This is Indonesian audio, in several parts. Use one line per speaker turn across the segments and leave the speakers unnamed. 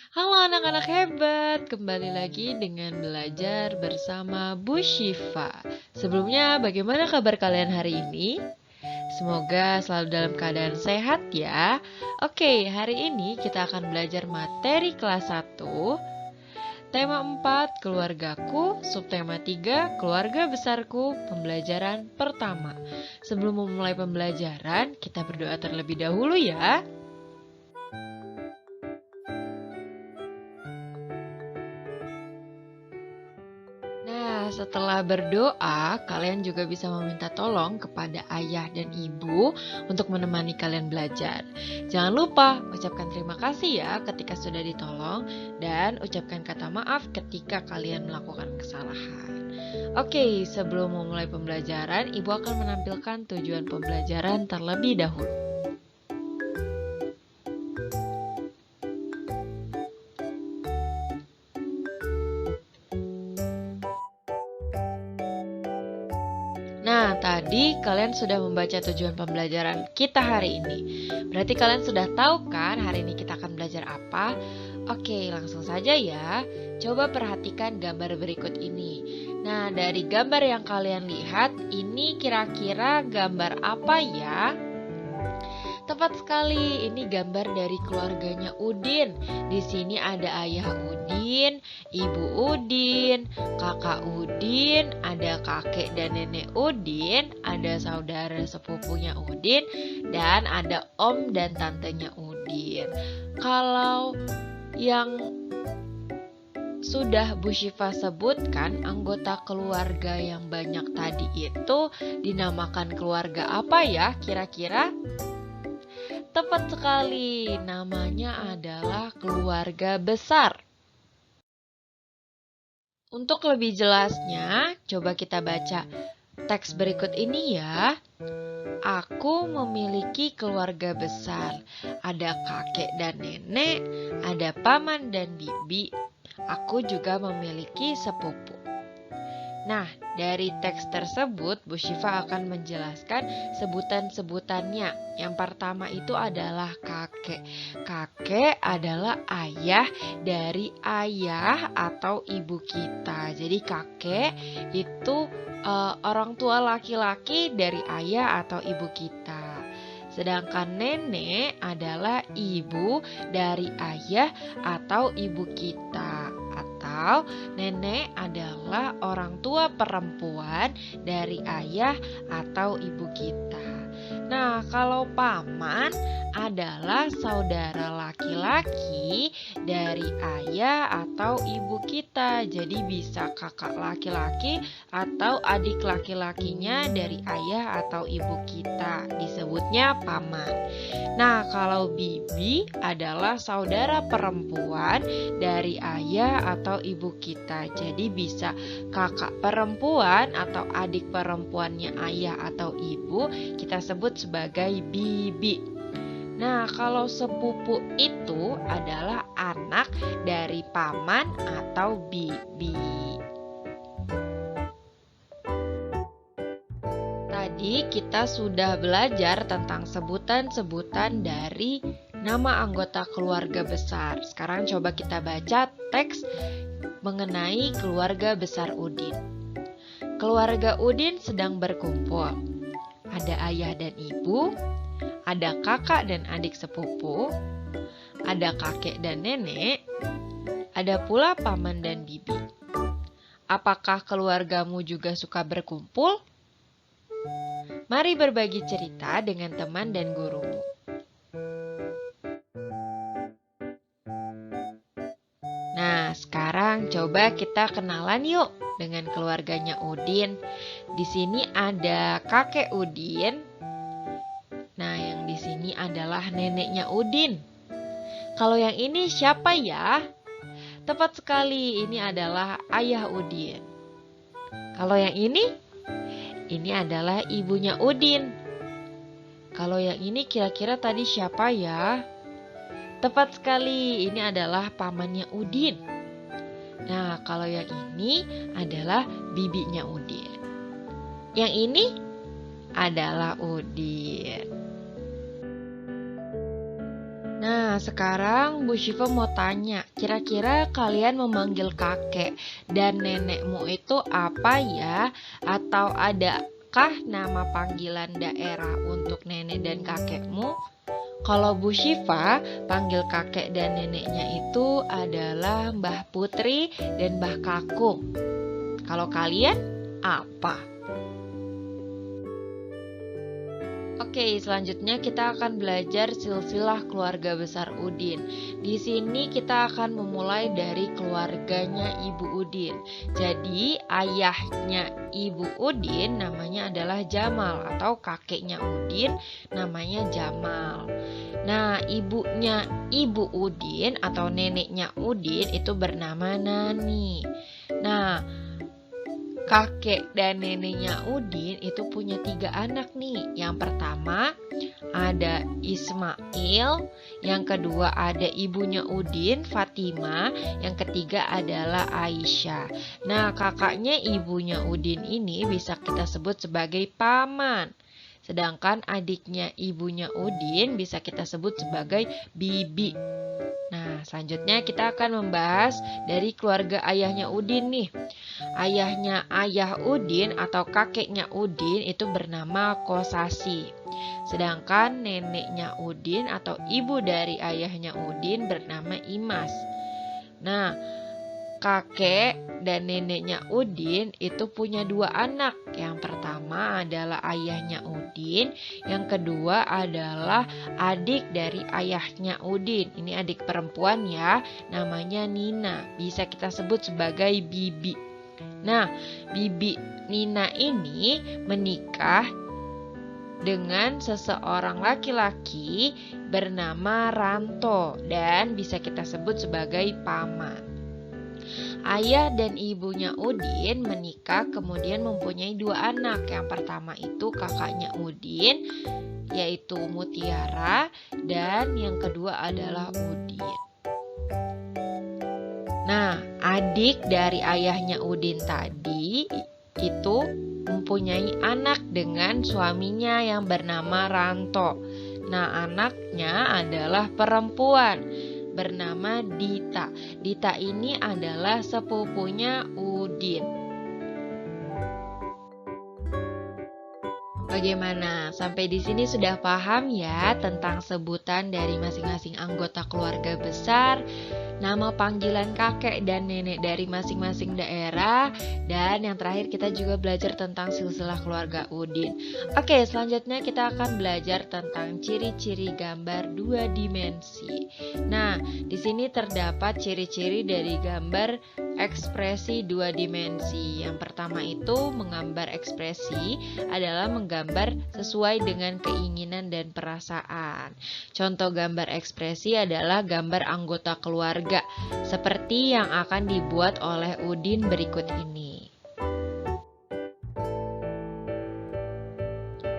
Halo anak-anak hebat, kembali lagi dengan belajar bersama Bu Syifa. Sebelumnya, bagaimana kabar kalian hari ini? Semoga selalu dalam keadaan sehat ya. Oke, hari ini kita akan belajar materi kelas 1, tema 4, keluargaku, subtema 3, keluarga besarku, pembelajaran pertama. Sebelum memulai pembelajaran, kita berdoa terlebih dahulu ya. Nah, setelah berdoa, kalian juga bisa meminta tolong kepada ayah dan ibu untuk menemani kalian belajar. Jangan lupa ucapkan terima kasih ya ketika sudah ditolong dan ucapkan kata maaf ketika kalian melakukan kesalahan. Oke, sebelum memulai pembelajaran, ibu akan menampilkan tujuan pembelajaran terlebih dahulu. Nah, tadi kalian sudah membaca tujuan pembelajaran kita hari ini. Berarti kalian sudah tahu kan hari ini kita akan belajar apa? Oke, langsung saja ya. Coba perhatikan gambar berikut ini. Nah, dari gambar yang kalian lihat, ini kira-kira gambar apa ya? Tepat sekali, ini gambar dari keluarganya Udin. Di sini ada ayah Udin, ibu Udin, kakak Udin, ada kakek dan nenek Udin, ada saudara sepupunya Udin, dan ada om dan tantenya Udin. Kalau yang sudah Bu Syifa sebutkan, anggota keluarga yang banyak tadi itu dinamakan keluarga apa ya kira-kira? Tepat sekali, namanya adalah keluarga besar. Untuk lebih jelasnya, coba kita baca teks berikut ini ya. Aku memiliki keluarga besar. Ada kakek dan nenek, ada paman dan bibi. Aku juga memiliki sepupu. Nah, dari teks tersebut, Bu Syifa akan menjelaskan sebutan-sebutannya. Yang pertama itu adalah kakek. Kakek adalah ayah dari ayah atau ibu kita. Jadi kakek itu orang tua laki-laki dari ayah atau ibu kita. Sedangkan nenek adalah ibu dari ayah atau ibu kita. Atau nenek adalah orang tua perempuan dari ayah atau ibu kita. Nah, kalau paman adalah saudara laki-laki dari ayah atau ibu kita. Jadi bisa kakak laki-laki atau adik laki-lakinya dari ayah atau ibu kita. Disebutnya paman. Nah, kalau bibi adalah saudara perempuan dari ayah atau ibu kita. Jadi bisa kakak perempuan atau adik perempuannya ayah atau ibu kita sebut sebagai bibi. Nah, kalau sepupu itu adalah anak dari paman atau bibi. Tadi kita sudah belajar tentang sebutan-sebutan dari nama anggota keluarga besar. Sekarang coba kita baca teks mengenai keluarga besar Udin. Keluarga Udin sedang berkumpul. Ada ayah dan ibu, ada kakak dan adik sepupu, ada kakek dan nenek, ada pula paman dan bibi. Apakah keluargamu juga suka berkumpul? Mari berbagi cerita dengan teman dan gurumu. Nah, sekarang coba kita kenalan yuk dengan keluarganya Udin. Di sini ada kakek Udin. Nah, yang di sini adalah neneknya Udin. Kalau yang ini siapa ya? Tepat sekali, ini adalah ayah Udin. Kalau yang ini adalah ibunya Udin. Kalau yang ini kira-kira tadi siapa ya? Tepat sekali, ini adalah pamannya Udin. Nah, kalau yang ini adalah bibinya Udin. Yang ini adalah Udin. Nah, sekarang Bu Syifa mau tanya, kira-kira kalian memanggil kakek dan nenekmu itu apa ya? Atau adakah nama panggilan daerah untuk nenek dan kakekmu? Kalau Bu Syifa, panggil kakek dan neneknya itu adalah Mbah Putri dan Mbah Kakung. Kalau kalian, apa? Oke, selanjutnya kita akan belajar silsilah keluarga besar Udin. Di sini kita akan memulai dari keluarganya Ibu Udin. Jadi, ayahnya Ibu Udin namanya adalah Jamal atau kakeknya Udin namanya Jamal. Nah, ibunya Ibu Udin atau neneknya Udin itu bernama Nani. Nah, kakek dan neneknya Udin itu punya 3 anak nih. Yang pertama ada Ismail, yang kedua ada ibunya Udin, Fatima, yang ketiga adalah Aisyah. Nah, kakaknya ibunya Udin ini bisa kita sebut sebagai paman. Sedangkan adiknya ibunya Udin bisa kita sebut sebagai bibi. Nah, selanjutnya kita akan membahas dari keluarga ayahnya Udin nih. Ayahnya ayah Udin atau kakeknya Udin itu bernama Kosasi. Sedangkan neneknya Udin atau ibu dari ayahnya Udin bernama Imas. Nah, kakek dan neneknya Udin itu punya 2 anak. Yang pertama adalah ayahnya Udin, yang kedua adalah adik dari ayahnya Udin. Ini adik perempuan ya, namanya Nina. Bisa kita sebut sebagai bibi. Nah, bibi Nina ini menikah dengan seseorang laki-laki bernama Ranto dan bisa kita sebut sebagai paman. Ayah dan ibunya Udin menikah kemudian mempunyai 2 anak. Yang pertama itu kakaknya Udin yaitu Mutiara dan yang kedua adalah Udin. Nah, adik dari ayahnya Udin tadi itu mempunyai anak dengan suaminya yang bernama Ranto. Nah, anaknya adalah perempuan bernama Dita. Dita ini adalah sepupunya Udin. Bagaimana? Sampai di sini sudah paham ya tentang sebutan dari masing-masing anggota keluarga besar, nama panggilan kakek dan nenek dari masing-masing daerah, dan yang terakhir kita juga belajar tentang silsilah keluarga Udin. Oke, selanjutnya kita akan belajar tentang ciri-ciri gambar 2 dimensi. Nah, di sini terdapat ciri-ciri dari gambar ekspresi 2 dimensi. Yang pertama itu menggambar ekspresi adalah menggambar sesuai dengan keinginan dan perasaan. Contoh gambar ekspresi adalah gambar anggota keluarga seperti yang akan dibuat oleh Udin berikut ini.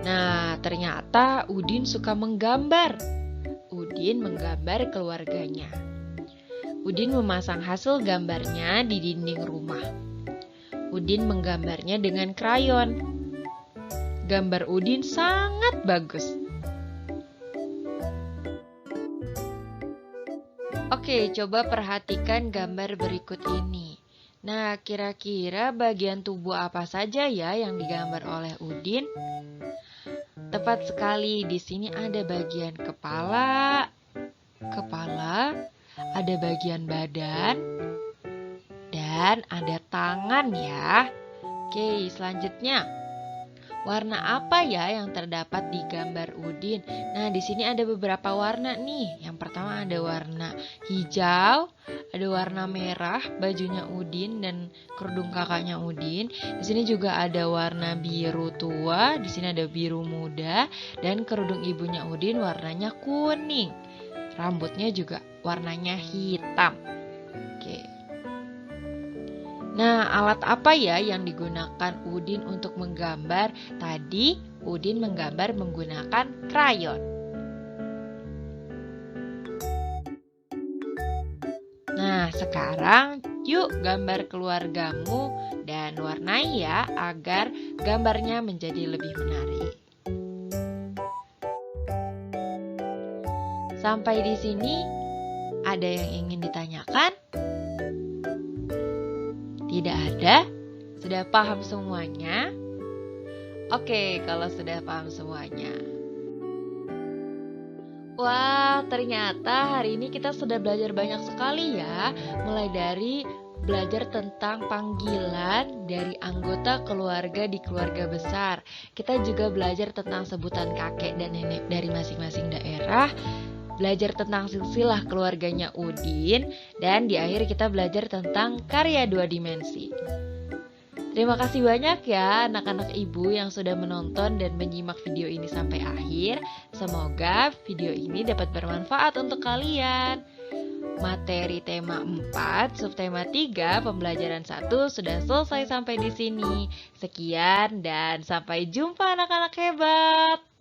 Nah, ternyata Udin suka menggambar. Udin menggambar keluarganya. Udin memasang hasil gambarnya di dinding rumah. Udin menggambarnya dengan krayon. Gambar Udin sangat bagus. Oke, coba perhatikan gambar berikut ini. Nah, kira-kira bagian tubuh apa saja ya yang digambar oleh Udin? Tepat sekali, di sini ada bagian kepala, ada bagian badan, dan ada tangan ya. Oke, selanjutnya. Warna apa ya yang terdapat di gambar Udin? Nah, di sini ada beberapa warna nih. Yang pertama ada warna hijau, ada warna merah, bajunya Udin dan kerudung kakaknya Udin. Di sini juga ada warna biru tua, di sini ada biru muda, dan kerudung ibunya Udin warnanya kuning. Rambutnya juga warnanya hitam. Oke. Nah, alat apa ya yang digunakan Udin untuk menggambar? Tadi Udin menggambar menggunakan krayon. Nah, sekarang yuk gambar keluargamu dan warnai ya agar gambarnya menjadi lebih menarik. Sampai di sini ada yang ingin ditanyakan? Tidak ada? Sudah paham semuanya? Oke, kalau sudah paham semuanya. Wah, ternyata hari ini kita sudah belajar banyak sekali ya. Mulai dari belajar tentang panggilan dari anggota keluarga di keluarga besar. Kita juga belajar tentang sebutan kakek dan nenek dari masing-masing daerah. Belajar tentang silsilah keluarganya Udin. Dan di akhir kita belajar tentang karya 2 dimensi. Terima kasih banyak ya anak-anak ibu yang sudah menonton dan menyimak video ini sampai akhir. Semoga video ini dapat bermanfaat untuk kalian. Materi tema 4, subtema 3, pembelajaran 1 sudah selesai sampai di sini. Sekian dan sampai jumpa anak-anak hebat.